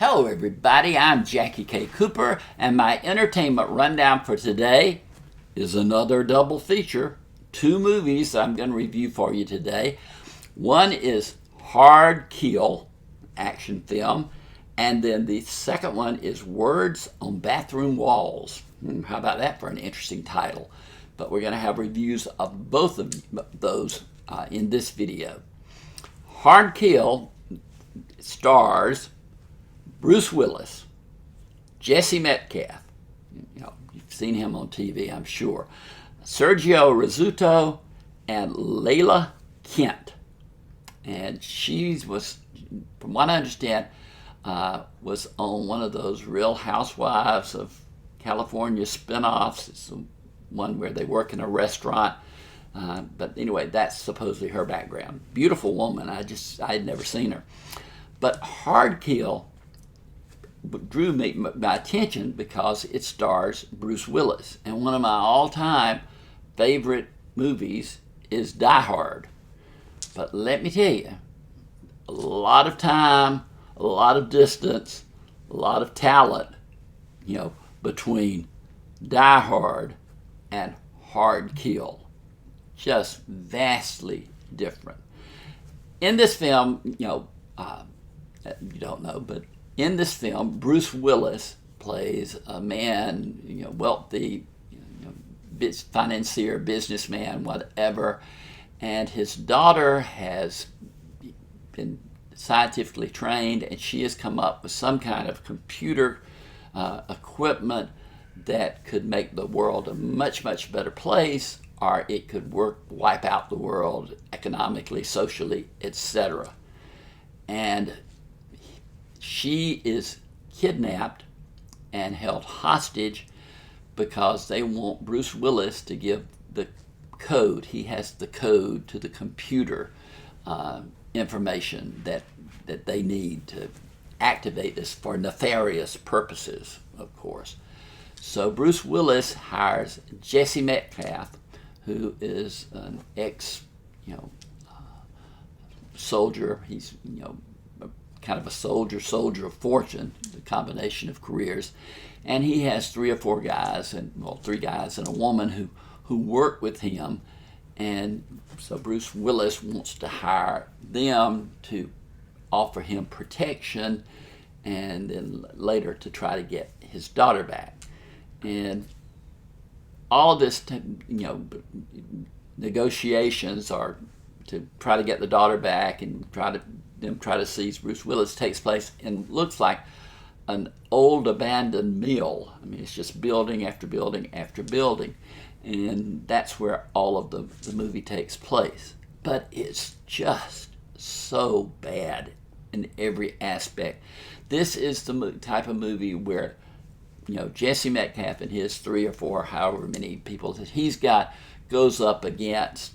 Hello everybody, I'm JackieKCooper, and my entertainment rundown for today is another double feature. Two movies I'm going to review for you today. One is Hard Kill, action film, and then the second one is Words on Bathroom Walls. How about that for an interesting title? But we're going to have reviews of both of those in this video. Hard Kill stars Bruce Willis, Jesse Metcalfe, you've seen him on TV, I'm sure, Sergio Rizzuto, and Layla Kent. And she was, from what I understand, was on one of those Real Housewives of California spinoffs. It's the one where they work in a restaurant. But anyway, that's supposedly her background. Beautiful woman. I had never seen her. But Hard Kill drew my attention because it stars Bruce Willis. And one of my all-time favorite movies is Die Hard. But let me tell you, a lot of time, a lot of distance, a lot of talent, between Die Hard and Hard Kill. Just vastly different. In this film, you don't know, but in this film, Bruce Willis plays a man, wealthy, financier, businessman, whatever, and his daughter has been scientifically trained, and she has come up with some kind of computer equipment that could make the world a much, much better place, or it could wipe out the world economically, socially, etc. And she is kidnapped and held hostage because they want Bruce Willis to give the code. He has the code to the computer information that they need to activate this for nefarious purposes, of course. So Bruce Willis hires Jesse Metcalfe, who is an soldier. He's kind of a soldier of fortune, the combination of careers, and he has three guys and a woman who work with him, and so Bruce Willis wants to hire them to offer him protection, and then later to try to get his daughter back. And all this, negotiations are to try to get the daughter back and try to seize Bruce Willis takes place and looks like an old abandoned mill. I mean, it's just building after building after building, and that's where all of the movie takes place. But it's just so bad in every aspect. This is the type of movie where Jesse Metcalfe and his three or four, however many people that he's got, goes up against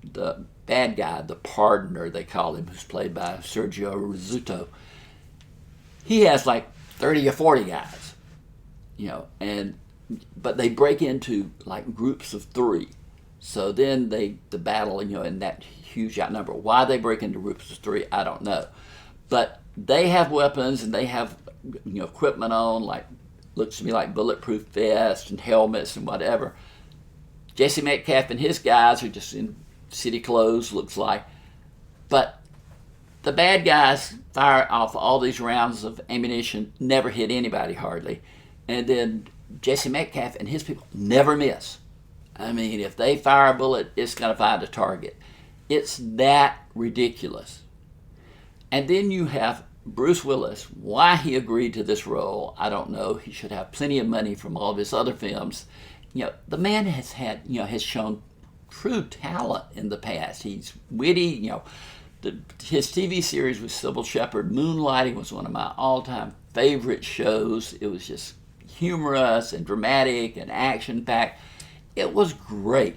the bad guy, the pardoner, they call him, who's played by Sergio Rizzuto. He has like 30 or 40 guys, but they break into like groups of three. So then the battle, in that huge outnumber. Why they break into groups of three, I don't know. But they have weapons and they have, equipment on, like, looks to me like bulletproof vests and helmets and whatever. Jesse Metcalfe and his guys are just in city clothes, looks like. But the bad guys fire off all these rounds of ammunition, never hit anybody hardly. And then Jesse Metcalfe and his people never miss. I mean, if they fire a bullet, it's going to find a target. It's that ridiculous. And then you have Bruce Willis. Why he agreed to this role, I don't know. He should have plenty of money from all of his other films. The man has shown true talent in the past. He's witty. His TV series with Sybil Shepherd, Moonlighting, was one of my all-time favorite shows. It was just humorous and dramatic and action-packed. It was great.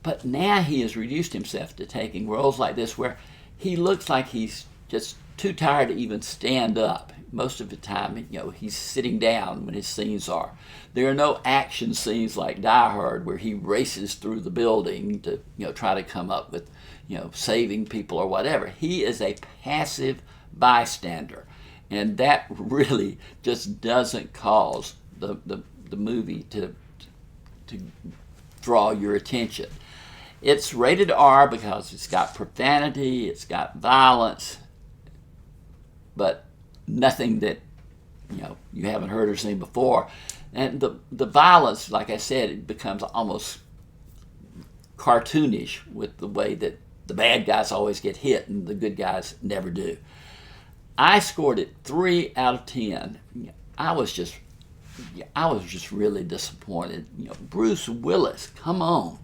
But now he has reduced himself to taking roles like this where he looks like he's just too tired to even stand up. Most of the time, he's sitting down when his scenes are. There are no action scenes like Die Hard where he races through the building to, try to come up with, saving people or whatever. He is a passive bystander. And that really just doesn't cause the movie to draw your attention. It's rated R because it's got profanity, it's got violence, but nothing that you haven't heard or seen before. And the violence, like I said, it becomes almost cartoonish with the way that the bad guys always get hit and the good guys never do. I scored it 3 out of 10. I was just really disappointed. Bruce Willis, come on.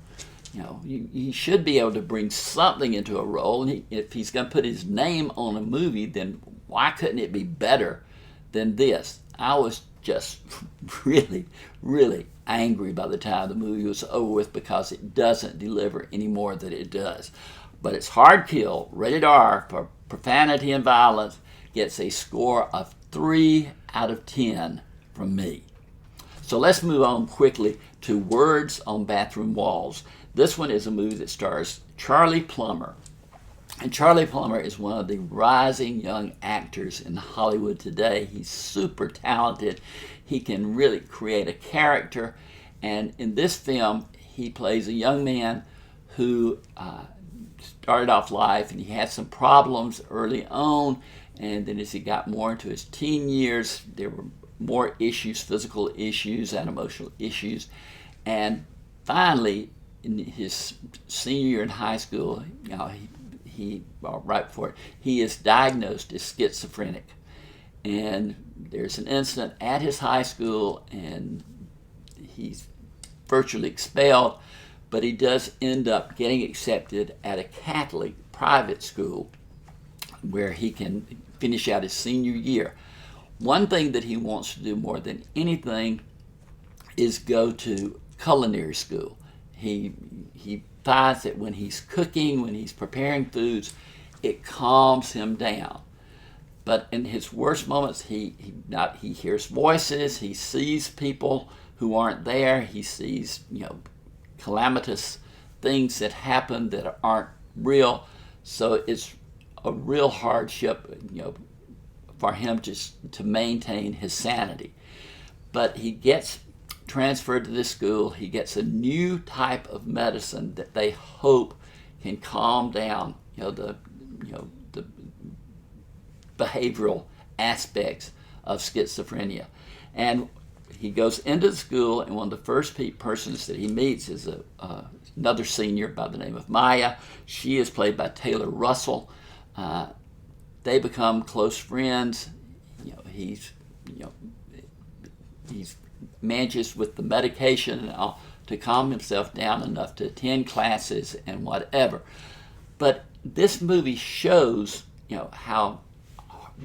He should be able to bring something into a role. And if he's going to put his name on a movie, then why couldn't it be better than this? I was just really, really angry by the time the movie was over with because it doesn't deliver any more than it does. But it's Hard Kill, rated R for profanity and violence, gets a score of 3 out of 10 from me. So let's move on quickly to Words on Bathroom Walls. This one is a movie that stars Charlie Plummer. And Charlie Plummer is one of the rising young actors in Hollywood today. He's super talented. He can really create a character. And in this film, he plays a young man who started off life and he had some problems early on. And then as he got more into his teen years, there were more issues, physical issues and emotional issues. And finally, in his senior year in high school, right before it, he is diagnosed as schizophrenic. And there's an incident at his high school, and he's virtually expelled, but he does end up getting accepted at a Catholic private school where he can finish out his senior year. One thing that he wants to do more than anything is go to culinary school. He finds that when he's cooking, when he's preparing foods, it calms him down. But in his worst moments, he hears voices, he sees people who aren't there, he sees calamitous things that happen that aren't real. So it's a real hardship, for him to maintain his sanity. But he gets transferred to this school. He gets a new type of medicine that they hope can calm down, the behavioral aspects of schizophrenia. And he goes into the school, and one of the first persons that he meets is another senior by the name of Maya. She is played by Taylor Russell. They become close friends. He's manages with the medication and all to calm himself down enough to attend classes and whatever. But this movie shows, how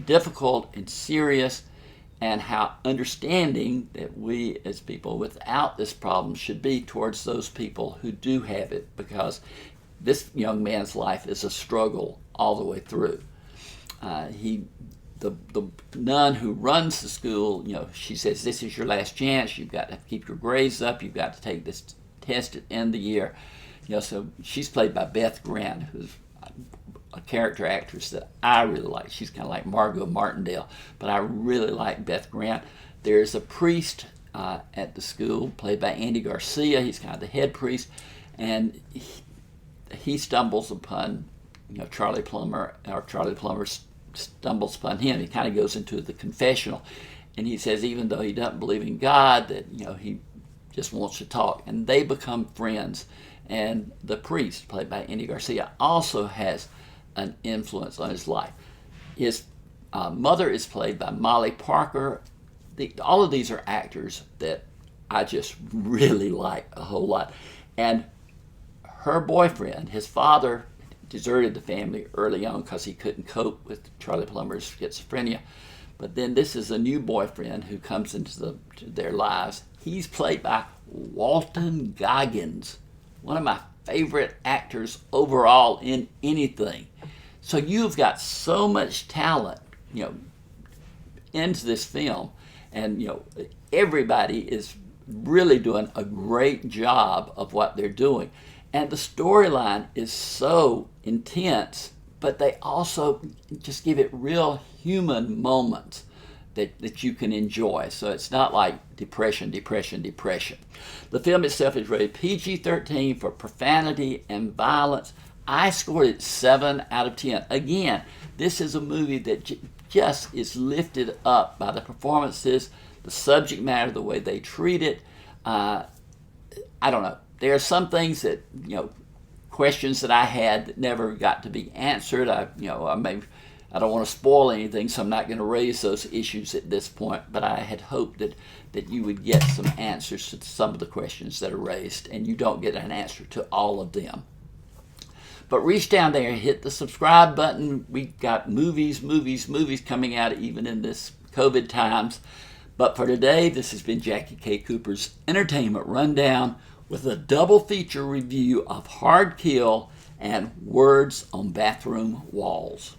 difficult and serious and how understanding that we as people without this problem should be towards those people who do have it, because this young man's life is a struggle all the way through. The nun who runs the school, she says, this is your last chance. You've got to keep your grades up. You've got to take this test at the end of the year. So she's played by Beth Grant, who's a character actress that I really like. She's kind of like Margot Martindale, but I really like Beth Grant. There's a priest at the school played by Andy Garcia. He's kind of the head priest, and he stumbles upon Charlie Plummer, or Charlie Plummer stumbles upon him. He kind of goes into the confessional, and he says even though he doesn't believe in God, that he just wants to talk, and they become friends. And the priest, played by Andy Garcia, also has an influence on his life. His mother is played by Molly Parker. All of these are actors that I just really like a whole lot. And her boyfriend, his father, deserted the family early on because he couldn't cope with Charlie Plummer's schizophrenia. But then this is a new boyfriend who comes into their lives. He's played by Walton Goggins, one of my favorite actors overall in anything. So you've got so much talent, into this film, and everybody is really doing a great job of what they're doing. And the storyline is so intense but they also just give it real human moments that you can enjoy. So it's not like depression. The film itself is rated PG-13 for profanity and violence. I scored it 7 out of 10. Again, this is a movie that just is lifted up by the performances, the subject matter, the way they treat it. I don't know. There are some things that, questions that I had that never got to be answered. I don't want to spoil anything, so I'm not going to raise those issues at this point, but I had hoped that you would get some answers to some of the questions that are raised, and you don't get an answer to all of them. But reach down there and hit the subscribe button. We've got movies coming out even in this COVID times. But for today, this has been Jackie K. Cooper's Entertainment Rundown with a double feature review of Hard Kill and Words on Bathroom Walls.